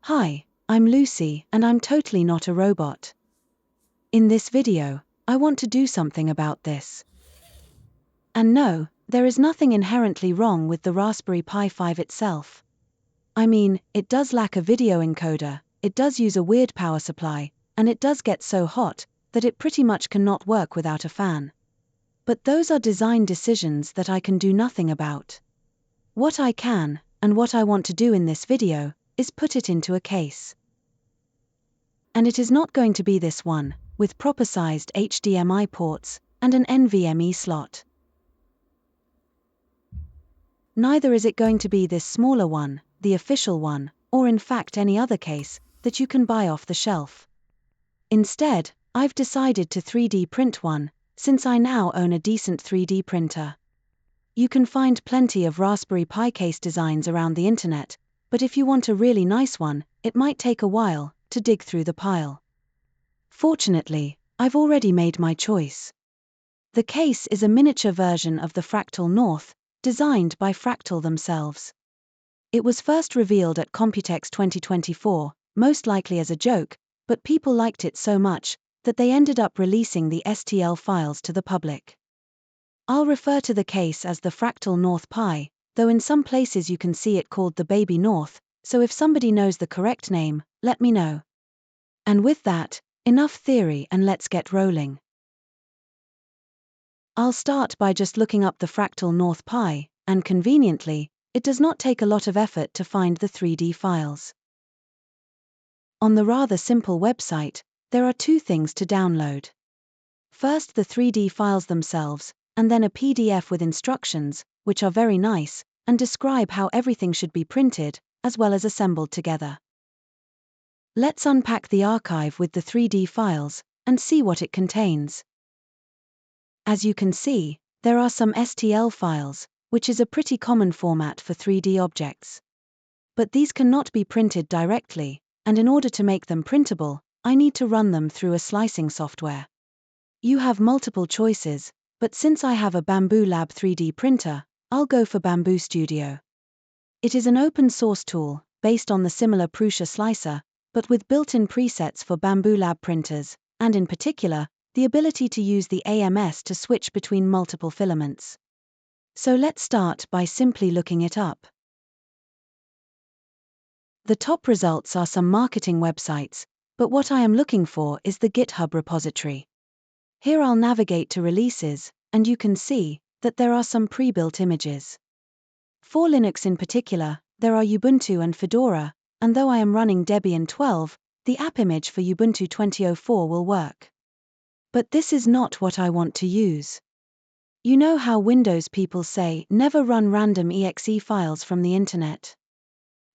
Hi, I'm Lucy and I'm totally not a robot. In this video, I want to do something about this. And no, there is nothing inherently wrong with the Raspberry Pi 5 itself. I mean, it does lack a video encoder, it does use a weird power supply, and it does get so hot that it pretty much cannot work without a fan. But those are design decisions that I can do nothing about. What I can, and what I want to do in this video, is put it into a case. And it is not going to be this one, with proper-sized HDMI ports and an NVMe slot. Neither is it going to be this smaller one, the official one, or in fact any other case that you can buy off the shelf. Instead, I've decided to 3D print one, since I now own a decent 3D printer. You can find plenty of Raspberry Pi case designs around the internet, but if you want a really nice one, it might take a while to dig through the pile. Fortunately, I've already made my choice. The case is a miniature version of the Fractal North, designed by Fractal themselves. It was first revealed at Computex 2024, most likely as a joke, but people liked it so much that they ended up releasing the STL files to the public. I'll refer to the case as the Fractal North Pi, though in some places you can see it called the Baby North, so if somebody knows the correct name, let me know. And with that, enough theory and let's get rolling. I'll start by just looking up the Fractal North Pi, and conveniently, it does not take a lot of effort to find the 3D files. On the rather simple website, there are two things to download. First the 3D files themselves, and then a PDF with instructions, which are very nice, and describe how everything should be printed, as well as assembled together. Let's unpack the archive with the 3D files, and see what it contains. As you can see, there are some STL files, which is a pretty common format for 3D objects. But these cannot be printed directly, and in order to make them printable, I need to run them through a slicing software. You have multiple choices, but since I have a Bambu Lab 3D printer, I'll go for Bambu Studio. It is an open source tool, based on the similar Prusa slicer, but with built-in presets for Bambu Lab printers, and in particular, the ability to use the AMS to switch between multiple filaments. So let's start by simply looking it up. The top results are some marketing websites, but what I am looking for is the GitHub repository. Here I'll navigate to releases, and you can see that there are some pre-built images. For Linux in particular, there are Ubuntu and Fedora, and though I am running Debian 12, the app image for Ubuntu 2004 will work. But this is not what I want to use. You know how Windows people say never run random exe files from the internet?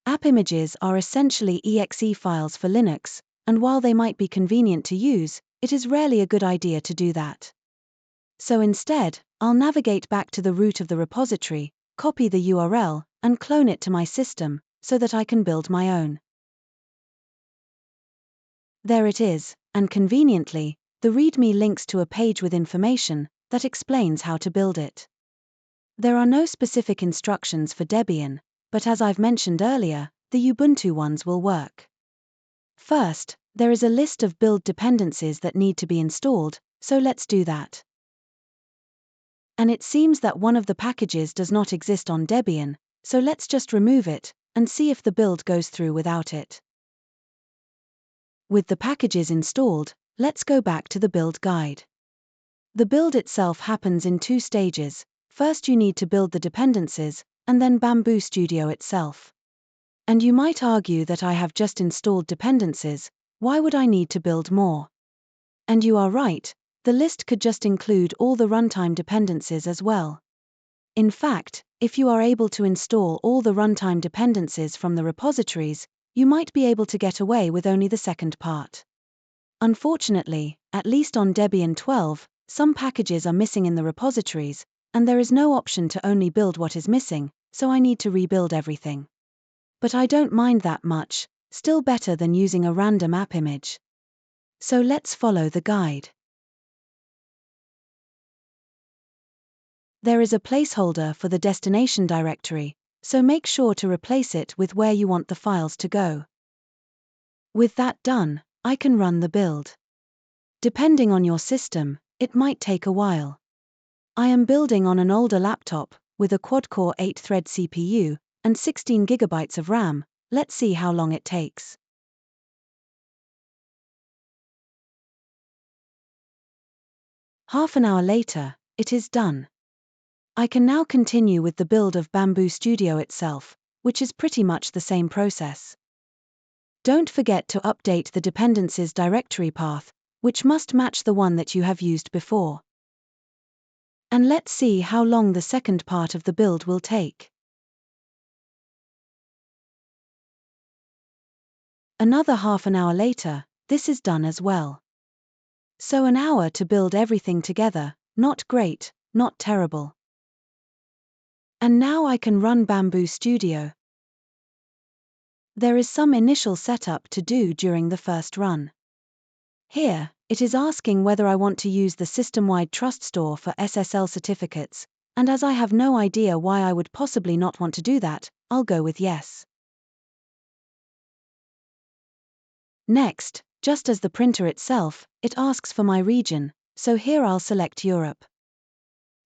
App images are essentially exe files for Linux, and while they might be convenient to use, it is rarely a good idea to do that. So instead, I'll navigate back to the root of the repository, copy the URL, and clone it to my system, so that I can build my own. There it is, and conveniently, the README links to a page with information that explains how to build it. There are no specific instructions for Debian, but as I've mentioned earlier, the Ubuntu ones will work. First, there is a list of build dependencies that need to be installed, so let's do that. And it seems that one of the packages does not exist on Debian, so let's just remove it, and see if the build goes through without it. With the packages installed, let's go back to the build guide. The build itself happens in two stages. First you need to build the dependencies, and then Bambu Studio itself. And you might argue that I have just installed dependencies, why would I need to build more? And you are right, the list could just include all the runtime dependencies as well. In fact, if you are able to install all the runtime dependencies from the repositories, you might be able to get away with only the second part. Unfortunately, at least on Debian 12, some packages are missing in the repositories, and there is no option to only build what is missing, so I need to rebuild everything. But I don't mind that much, still better than using a random app image. So let's follow the guide. There is a placeholder for the destination directory, so make sure to replace it with where you want the files to go. With that done, I can run the build. Depending on your system, it might take a while. I am building on an older laptop, with a quad-core 8-thread CPU, and 16 GB of RAM. Let's see how long it takes. Half an hour later, it is done. I can now continue with the build of Bambu Studio itself, which is pretty much the same process. Don't forget to update the dependencies directory path, which must match the one that you have used before. And let's see how long the second part of the build will take. Another half an hour later, this is done as well. So an hour to build everything together, not great, not terrible. And now I can run Bambu Studio. There is some initial setup to do during the first run. Here, it is asking whether I want to use the system-wide trust store for SSL certificates, and as I have no idea why I would possibly not want to do that, I'll go with yes. Next, just as the printer itself, it asks for my region, so here I'll select Europe.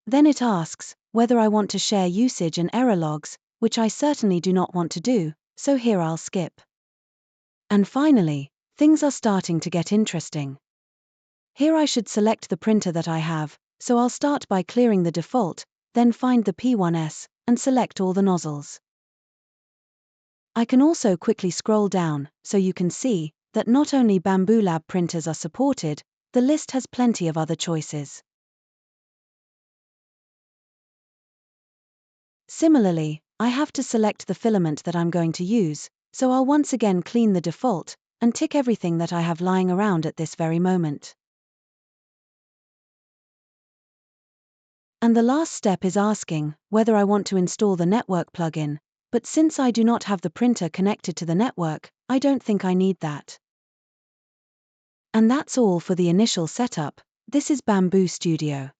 Then it asks whether I want to share usage and error logs, which I certainly do not want to do, so here I'll skip. And finally, things are starting to get interesting. Here I should select the printer that I have, so I'll start by clearing the default, then find the P1S, and select all the nozzles. I can also quickly scroll down, so you can see that not only Bambu Lab printers are supported, the list has plenty of other choices. Similarly, I have to select the filament that I'm going to use, so I'll once again clean the default, and tick everything that I have lying around at this very moment. And the last step is asking whether I want to install the network plugin, but since I do not have the printer connected to the network, I don't think I need that. And that's all for the initial setup. This is Bambu Studio.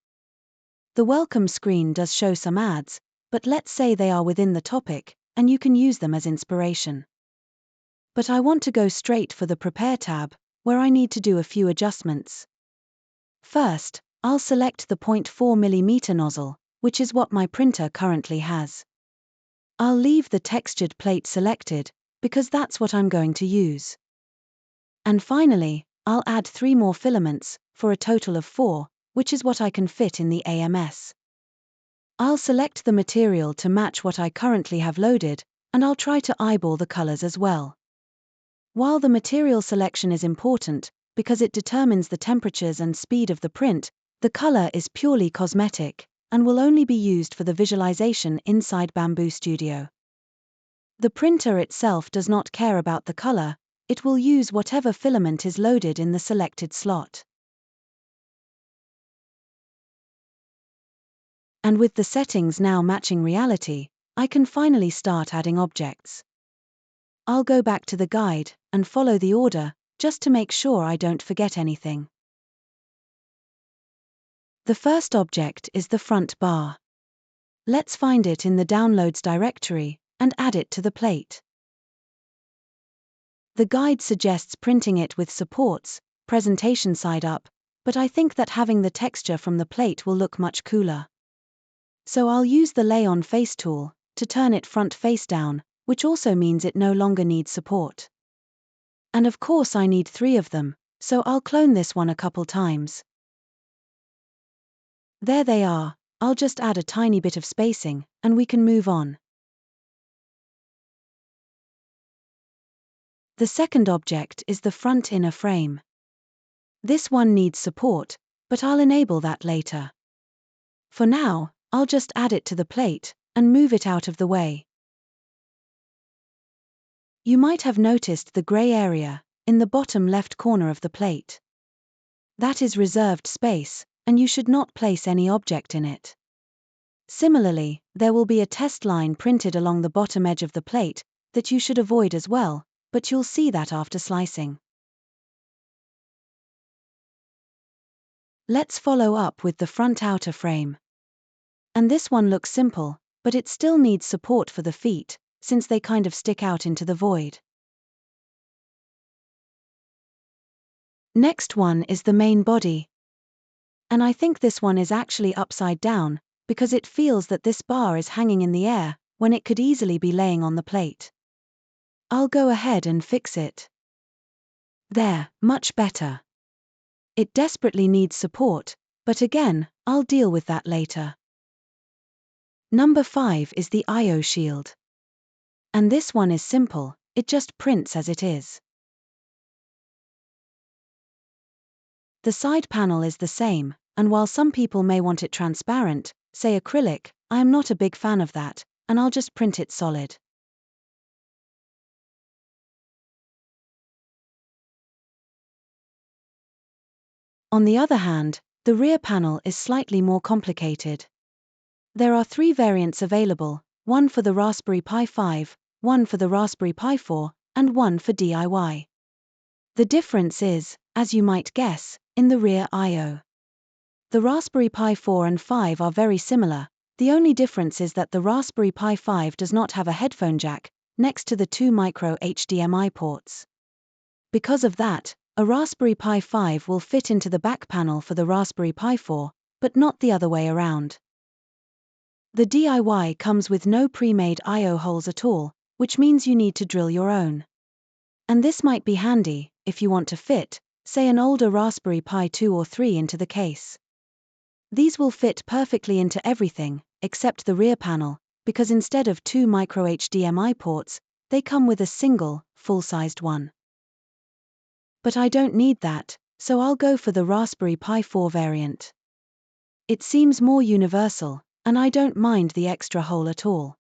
The welcome screen does show some ads, but let's say they are within the topic, and you can use them as inspiration. But I want to go straight for the Prepare tab, where I need to do a few adjustments. First, I'll select the 0.4mm nozzle, which is what my printer currently has. I'll leave the textured plate selected, because that's what I'm going to use. And finally, I'll add 3 more filaments, for a total of 4, which is what I can fit in the AMS. I'll select the material to match what I currently have loaded, and I'll try to eyeball the colors as well. While the material selection is important, because it determines the temperatures and speed of the print, the color is purely cosmetic, and will only be used for the visualization inside Bambu Studio. The printer itself does not care about the color, it will use whatever filament is loaded in the selected slot. And with the settings now matching reality, I can finally start adding objects. I'll go back to the guide and follow the order, just to make sure I don't forget anything. The first object is the front bar. Let's find it in the Downloads directory, and add it to the plate. The guide suggests printing it with supports, presentation side up, but I think that having the texture from the plate will look much cooler. So I'll use the Lay on Face tool to turn it front face down, which also means it no longer needs support. And of course I need 3 of them, so I'll clone this one a couple times. There they are. I'll just add a tiny bit of spacing, and we can move on. The second object is the front inner frame. This one needs support, but I'll enable that later. For now, I'll just add it to the plate, and move it out of the way. You might have noticed the gray area in the bottom left corner of the plate. That is reserved space, and you should not place any object in it. Similarly, there will be a test line printed along the bottom edge of the plate that you should avoid as well, but you'll see that after slicing. Let's follow up with the front outer frame. And this one looks simple, but it still needs support for the feet, since they kind of stick out into the void. Next one is the main body. And I think this one is actually upside down, because it feels that this bar is hanging in the air, when it could easily be laying on the plate. I'll go ahead and fix it. There, much better. It desperately needs support, but again, I'll deal with that later. Number 5 is the I/O shield. And this one is simple, it just prints as it is. The side panel is the same, and while some people may want it transparent, say acrylic, I am not a big fan of that, and I'll just print it solid. On the other hand, the rear panel is slightly more complicated. There are 3 variants available, one for the Raspberry Pi 5, one for the Raspberry Pi 4, and one for DIY. The difference is, as you might guess, in the rear I/O. The Raspberry Pi 4 and 5 are very similar, the only difference is that the Raspberry Pi 5 does not have a headphone jack, next to the 2 micro HDMI ports. Because of that, a Raspberry Pi 5 will fit into the back panel for the Raspberry Pi 4, but not the other way around. The DIY comes with no pre-made I/O holes at all, which means you need to drill your own. And this might be handy, if you want to fit, say an older Raspberry Pi 2 or 3 into the case. These will fit perfectly into everything, except the rear panel, because instead of 2 micro HDMI ports, they come with a single, full-sized one. But I don't need that, so I'll go for the Raspberry Pi 4 variant. It seems more universal, and I don't mind the extra hole at all.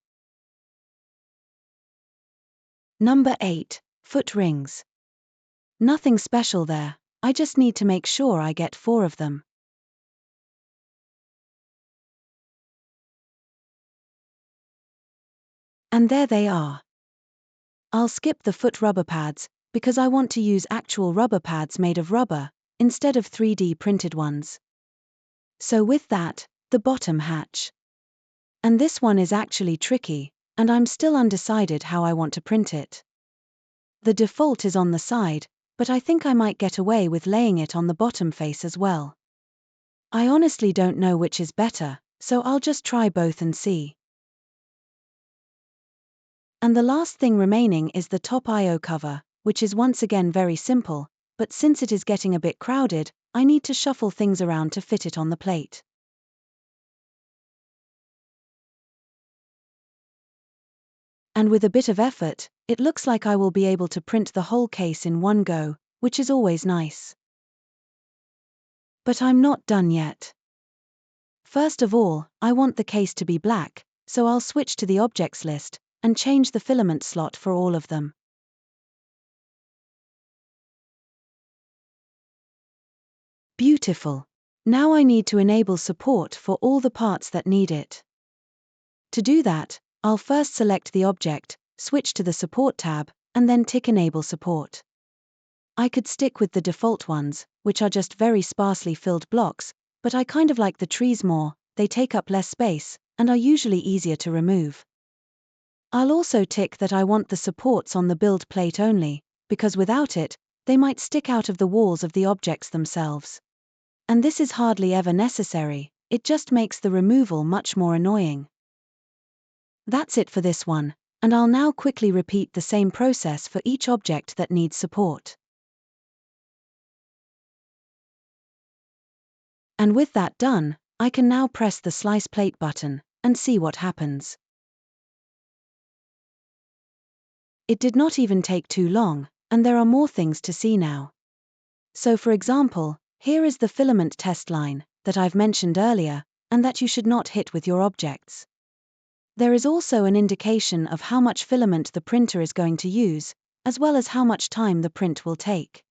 Number 8, foot rings. Nothing special there, I just need to make sure I get 4 of them. And there they are. I'll skip the foot rubber pads, because I want to use actual rubber pads made of rubber, instead of 3D printed ones. So with that, the bottom hatch. And this one is actually tricky, and I'm still undecided how I want to print it. The default is on the side, but I think I might get away with laying it on the bottom face as well. I honestly don't know which is better, so I'll just try both and see. And the last thing remaining is the top I/O cover, which is once again very simple, but since it is getting a bit crowded, I need to shuffle things around to fit it on the plate. And with a bit of effort, it looks like I will be able to print the whole case in one go, which is always nice. But I'm not done yet. First of all, I want the case to be black, so I'll switch to the objects list, and change the filament slot for all of them. Beautiful. Now I need to enable support for all the parts that need it. To do that, I'll first select the object, switch to the Support tab, and then tick Enable Support. I could stick with the default ones, which are just very sparsely filled blocks, but I kind of like the trees more, they take up less space, and are usually easier to remove. I'll also tick that I want the supports on the build plate only, because without it, they might stick out of the walls of the objects themselves. And this is hardly ever necessary, it just makes the removal much more annoying. That's it for this one, and I'll now quickly repeat the same process for each object that needs support. And with that done, I can now press the Slice Plate button, and see what happens. It did not even take too long, and there are more things to see now. So for example, here is the filament test line, that I've mentioned earlier, and that you should not hit with your objects. There is also an indication of how much filament the printer is going to use, as well as how much time the print will take.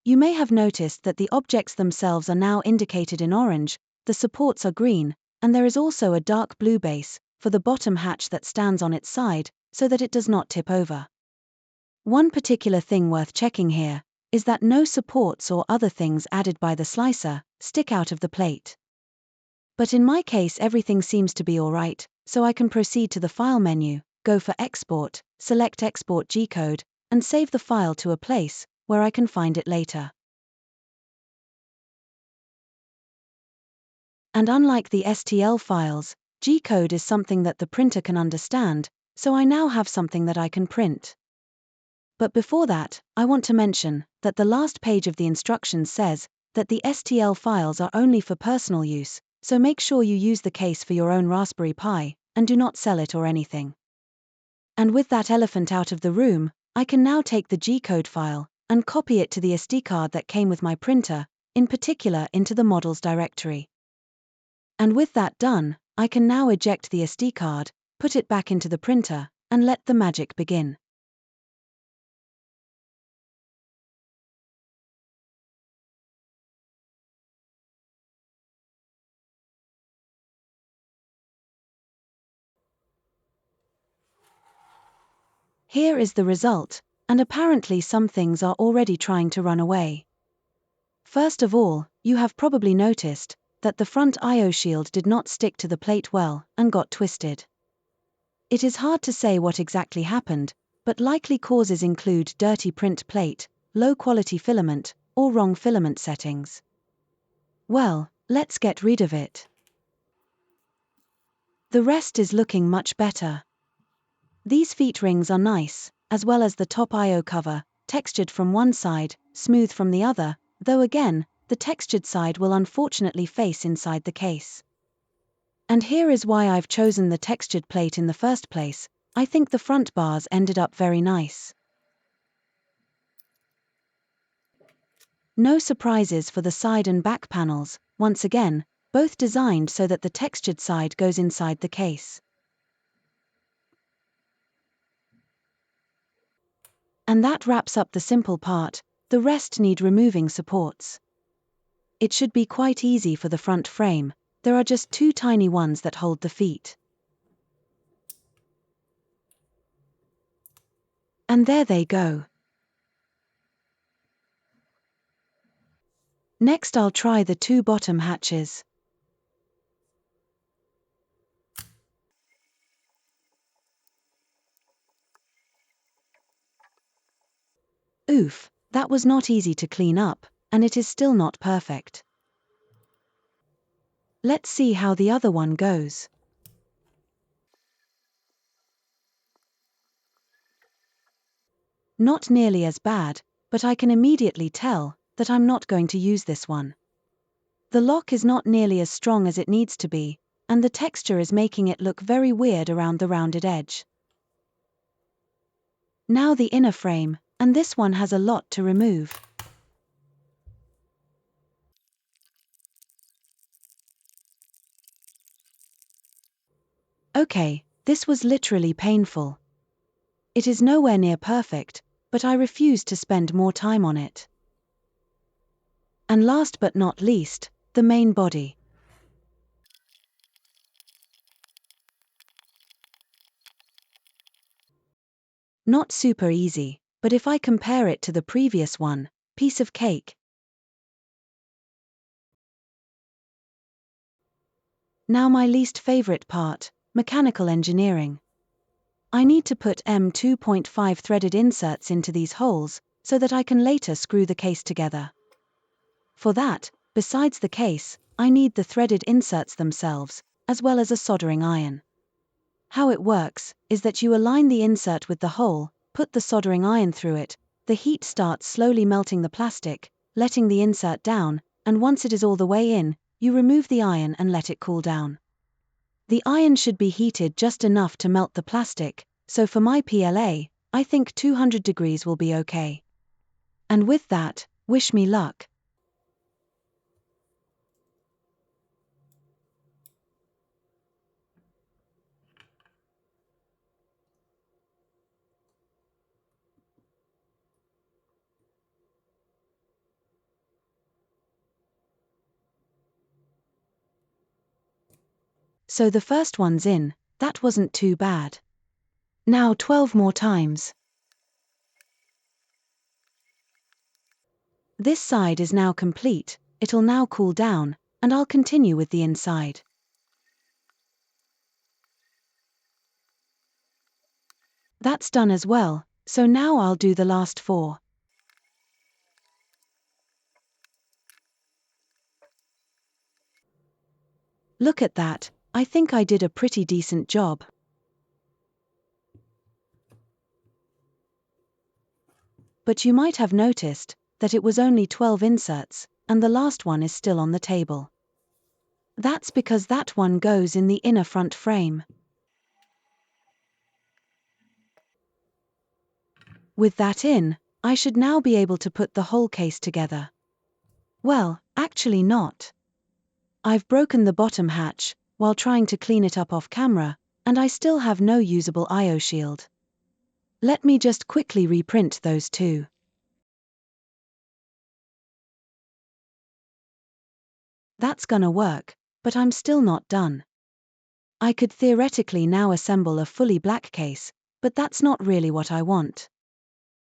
You may have noticed that the objects themselves are now indicated in orange, the supports are green, and there is also a dark blue base for the bottom hatch that stands on its side, so that it does not tip over. One particular thing worth checking here is that no supports or other things added by the slicer stick out of the plate. But in my case everything seems to be alright, so I can proceed to the File menu, go for Export, select Export G-code, and save the file to a place where I can find it later. And unlike the STL files, G-code is something that the printer can understand, so I now have something that I can print. But before that, I want to mention that the last page of the instructions says that the STL files are only for personal use, so make sure you use the case for your own Raspberry Pi, and do not sell it or anything. And with that elephant out of the room, I can now take the G-code file and copy it to the SD card that came with my printer, in particular into the models directory. And with that done, I can now eject the SD card, put it back into the printer, and let the magic begin. Here is the result, and apparently some things are already trying to run away. First of all, you have probably noticed that the front I/O shield did not stick to the plate well and got twisted. It is hard to say what exactly happened, but likely causes include dirty print plate, low quality filament, or wrong filament settings. Well, let's get rid of it. The rest is looking much better. These feet rings are nice, as well as the top I/O cover, textured from one side, smooth from the other, though again, the textured side will unfortunately face inside the case. And here is why I've chosen the textured plate in the first place. I think the front bars ended up very nice. No surprises for the side and back panels, once again, both designed so that the textured side goes inside the case. And that wraps up the simple part, the rest need removing supports. It should be quite easy for the front frame, there are just two tiny ones that hold the feet. And there they go. Next I'll try the two bottom hatches. Oof, that was not easy to clean up, and it is still not perfect. Let's see how the other one goes. Not nearly as bad, but I can immediately tell that I'm not going to use this one. The lock is not nearly as strong as it needs to be, and the texture is making it look very weird around the rounded edge. Now the inner frame, and this one has a lot to remove. Okay, this was literally painful. It is nowhere near perfect, but I refuse to spend more time on it. And last but not least, the main body. Not super easy, but if I compare it to the previous one, piece of cake. Now my least favorite part, mechanical engineering. I need to put M2.5 threaded inserts into these holes, so that I can later screw the case together. For that, besides the case, I need the threaded inserts themselves, as well as a soldering iron. How it works is that you align the insert with the hole, put the soldering iron through it, the heat starts slowly melting the plastic, letting the insert down, and once it is all the way in, you remove the iron and let it cool down. The iron should be heated just enough to melt the plastic, so for my PLA, I think 200 degrees will be okay. And with that, wish me luck. So the first one's in, that wasn't too bad. Now 12 more times. This side is now complete, it'll now cool down, and I'll continue with the inside. That's done as well, so now I'll do the last 4. Look at that, I think I did a pretty decent job. But you might have noticed that it was only 12 inserts, and the last one is still on the table. That's because that one goes in the inner front frame. With that in, I should now be able to put the whole case together. Well, actually not. I've broken the bottom hatch while trying to clean it up off camera, and I still have no usable I/O shield. Let me just quickly reprint those two. That's gonna work, but I'm still not done. I could theoretically now assemble a fully black case, but that's not really what I want.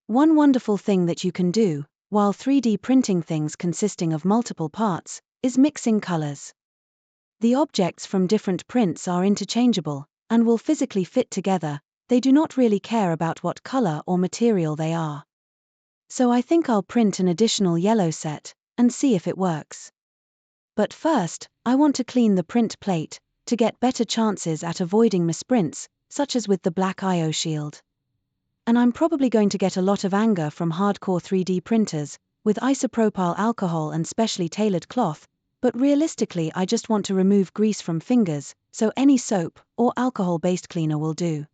One wonderful thing that you can do, while 3D printing things consisting of multiple parts, is mixing colors. The objects from different prints are interchangeable, and will physically fit together. They do not really care about what color or material they are. So I think I'll print an additional yellow set, and see if it works. But first, I want to clean the print plate, to get better chances at avoiding misprints, such as with the black I/O shield. And I'm probably going to get a lot of anger from hardcore 3D printers, with isopropyl alcohol and specially tailored cloth, but realistically I just want to remove grease from fingers, so any soap or alcohol-based cleaner will do.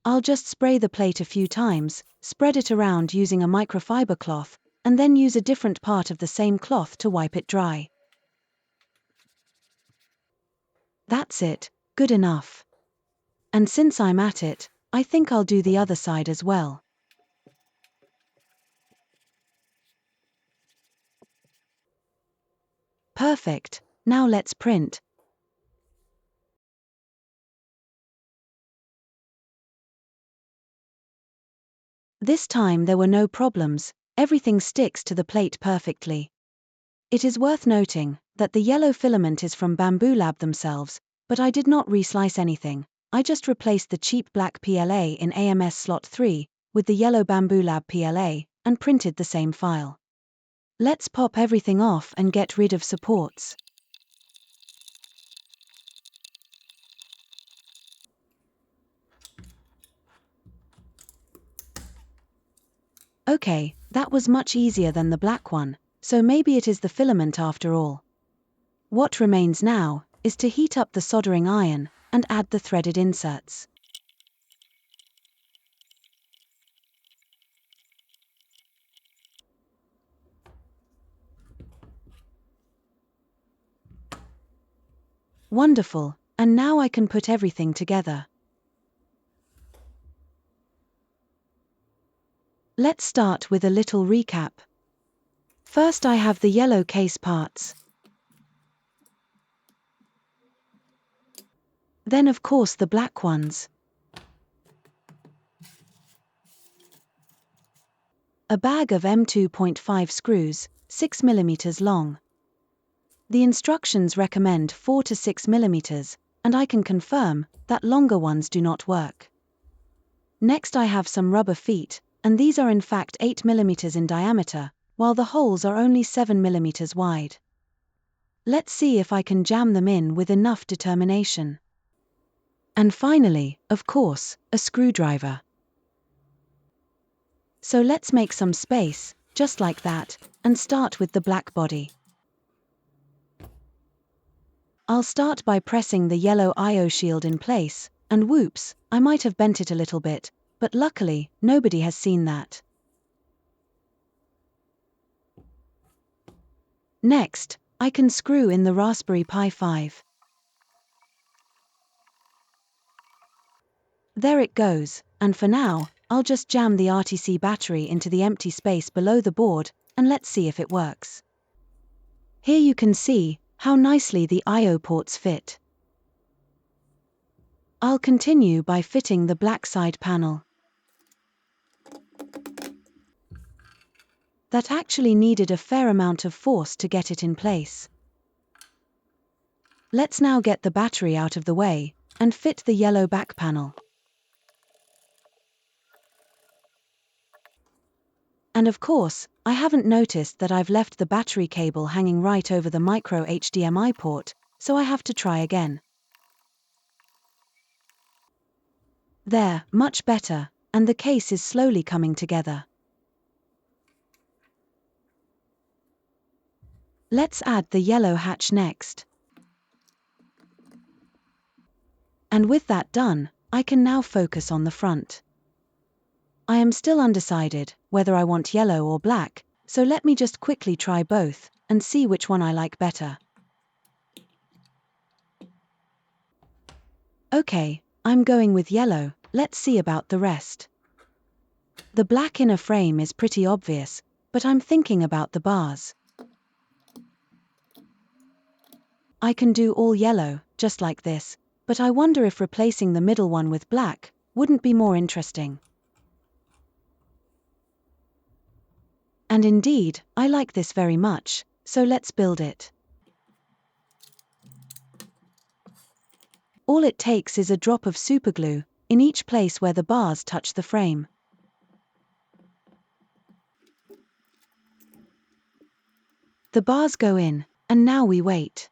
I'll just spray the plate a few times, spread it around using a microfiber cloth, and then use a different part of the same cloth to wipe it dry. That's it, good enough. And since I'm at it, I think I'll do the other side as well. Perfect, now let's print. This time there were no problems, everything sticks to the plate perfectly. It is worth noting that the yellow filament is from Bambu Lab themselves, but I did not reslice anything, I just replaced the cheap black PLA in AMS slot 3 with the yellow Bambu Lab PLA, and printed the same file. Let's pop everything off and get rid of supports. Okay, that was much easier than the black one, so maybe it is the filament after all. What remains now is to heat up the soldering iron and add the threaded inserts. Wonderful, and now I can put everything together. Let's start with a little recap. First I have the yellow case parts. Then of course the black ones. A bag of M2.5 screws, 6 mm long. The instructions recommend 4 to 6 mm, and I can confirm that longer ones do not work. Next I have some rubber feet, and these are in fact 8 mm in diameter, while the holes are only 7 mm wide. Let's see if I can jam them in with enough determination. And finally, of course, a screwdriver. So let's make some space, just like that, and start with the black body. I'll start by pressing the yellow I/O shield in place, and whoops, I might have bent it a little bit, but luckily, nobody has seen that. Next, I can screw in the Raspberry Pi 5. There it goes, and for now, I'll just jam the RTC battery into the empty space below the board, and let's see if it works. Here you can see how nicely the I/O ports fit. I'll continue by fitting the black side panel. That actually needed a fair amount of force to get it in place. Let's now get the battery out of the way, and fit the yellow back panel. And of course, I haven't noticed that I've left the battery cable hanging right over the micro HDMI port, so I have to try again. There, much better, and the case is slowly coming together. Let's add the yellow hatch next. And with that done, I can now focus on the front. I am still undecided whether I want yellow or black, so let me just quickly try both and see which one I like better. Okay, I'm going with yellow. Let's see about the rest. The black inner frame is pretty obvious, but I'm thinking about the bars. I can do all yellow, just like this, but I wonder if replacing the middle one with black wouldn't be more interesting. And indeed, I like this very much, so let's build it. All it takes is a drop of superglue in each place where the bars touch the frame. The bars go in, and now we wait.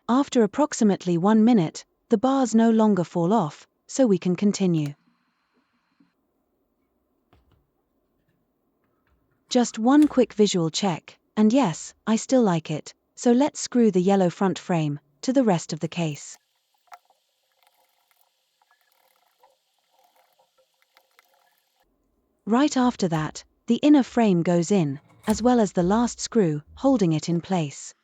After approximately 1 minute, the bars no longer fall off, so we can continue. Just one quick visual check, and yes, I still like it, so let's screw the yellow front frame to the rest of the case. Right after that, the inner frame goes in, as well as the last screw holding it in place.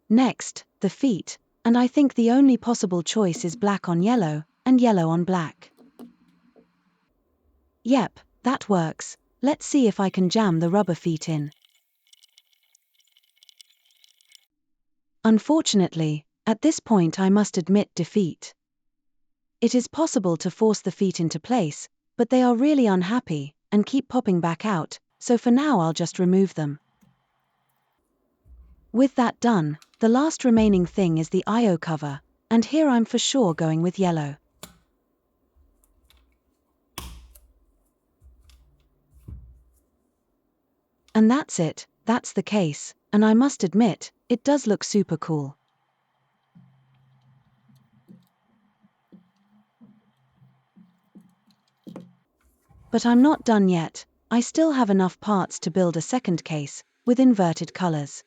Next, the feet, and I think the only possible choice is black on yellow, and yellow on black. Yep, that works. Let's see if I can jam the rubber feet in. Unfortunately, at this point I must admit defeat. It is possible to force the feet into place, but they are really unhappy and keep popping back out, so for now I'll just remove them. With that done, the last remaining thing is the I/O cover, and here I'm for sure going with yellow. And that's it, that's the case, and I must admit, it does look super cool. But I'm not done yet. I still have enough parts to build a second case, with inverted colors.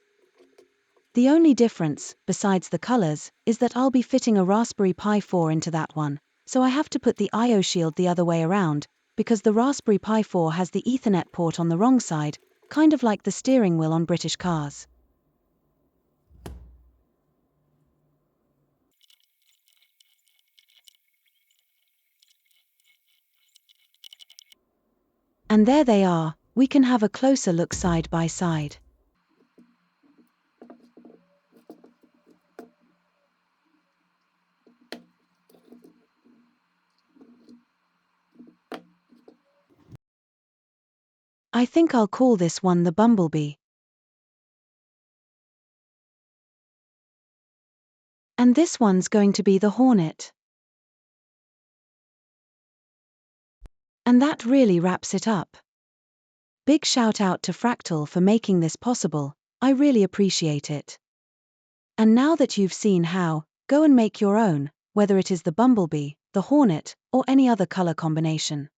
The only difference, besides the colors, is that I'll be fitting a Raspberry Pi 4 into that one, so I have to put the I/O shield the other way around, because the Raspberry Pi 4 has the Ethernet port on the wrong side, kind of like the steering wheel on British cars. And there they are, we can have a closer look side by side. I think I'll call this one the Bumblebee. And this one's going to be the Hornet. And that really wraps it up. Big shout out to Fractal for making this possible, I really appreciate it. And now that you've seen how, go and make your own, whether it is the Bumblebee, the Hornet, or any other color combination.